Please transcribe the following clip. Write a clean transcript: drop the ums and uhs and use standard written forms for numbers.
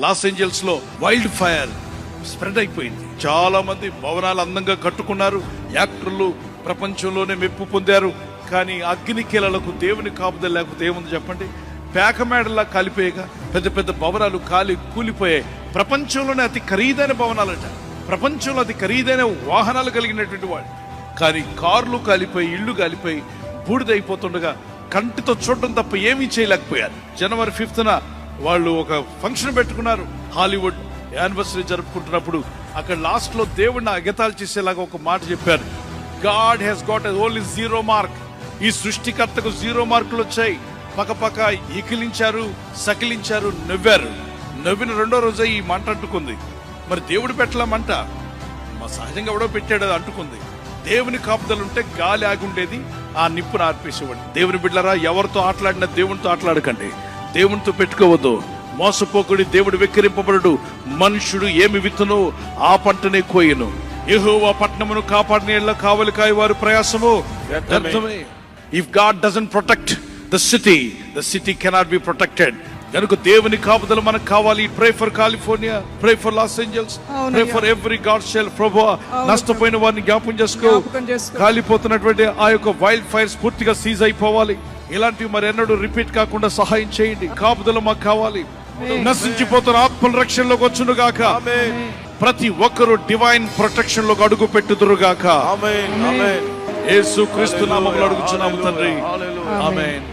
Los Angeles లో wild fire spread అయిపోయింది. చాలా మంది భవనాలు అందంగా కట్టుకున్నారు, యాక్టర్లు ప్రపంచంలోనే మెప్పు పొందారు. కానీ అగ్ని కీలలకు దేవుని కాపుదల లేకపోతే ఏముంది చెప్పండి? పేకమేడలా కాలిపోయేగా పెద్ద పెద్ద భవనాలు కూలిపోయాయి. ప్రపంచంలోనే అతి ఖరీదైన భవనాలట, ప్రపంచంలో అతి ఖరీదైన వాహనాలు కలిగినటువంటి వాళ్ళు. కానీ కార్లు కాలిపోయి, ఇళ్ళు కాలిపోయి బూడిదైపోతుండగా కంటితో చూడటం తప్ప ఏమీ చేయలేకపోయారు. జనవరి 5న వాళ్ళు ఒక ఫంక్షన్ పెట్టుకున్నారు. హాలీవుడ్ యానివర్సరీ జరుపుకుంటున్నప్పుడు అక్కడ లాస్ట్ లో దేవుడిని అగతాలు చేసేలాగా ఒక మాట చెప్పారు. God he's got only 0 mark. ఈ సృష్టికర్తకు 0 మార్కులు వచ్చాయి. పక్క ఈకిలించారు, సకిలించారు, నవ్వారు. నవ్విన రెండో రోజే ఈ మంట అంటుకుంది. మరి దేవుడు పెట్టలా మంట, మా సహజంగా ఎవడో పెట్టాడు, అది అంటుకుంది. దేవుని కాపుదలుంటే గాలి ఆగుండేది, ఆ నిప్పును ఆర్పేసేవాడు. దేవుని బిడ్డలారా, ఎవరితో ఆటలాడినా దేవునితో ఆటలాడకండి, దేవునితో పెట్టుకోవద్దు. మోసపోకుడి, దేవుడు వెక్కిరింపబడు. మనుషుడు ఏమి విత్తును ఆ పంటనే కోయను. యెహోవా పట్టణమును కాపాడిన కావలి కాయ వారి ప్రయాసము వ్యర్థమే. If God doesn't protect the city cannot be protected. కనుక దేవుని కాపుదల మనకు కావాలి. Pray for California, pray for Los Angeles, pray for every God shall. ప్రభువా, నష్టపోయిన వారిని జ్ఞాపకం చేసుకో. కాలిపోతున్నటువంటి ఆ యొక్క వైల్డ్ ఫైర్స్ పూర్తిగా సీజ్ అయిపోవాలి. ఇలాంటివి మరి ఎన్నడూ రిపీట్ కాకుండా సహాయం చేయండి. కాపుదల మాకు కావాలి. నశించిపోతున్న ఆత్మల రక్షణలోకి వచ్చును గాక. ప్రతి ఒక్కరూ డివైన్ ప్రొటెక్షన్ లోకి అడుగు పెట్టుదురు గాక. యేసు క్రీస్తు నామములో అడుగుచున్నాము తండ్రి. ఆమేన్.